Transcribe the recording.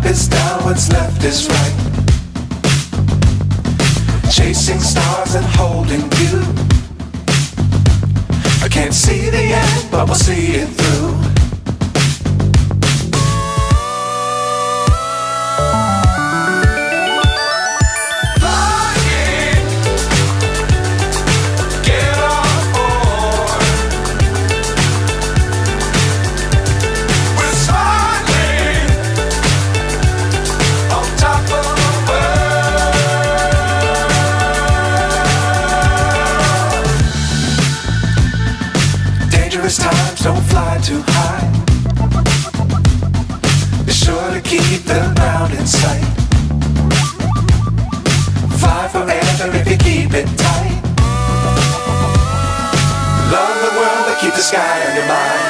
is down, what's left is right. Chasing stars and holding you. I can't see the end, but we'll see it through. Times don't fly too high. Be sure to keep the ground in sight. Fly forever if you keep it tight. Love the world, but keep the sky on your mind.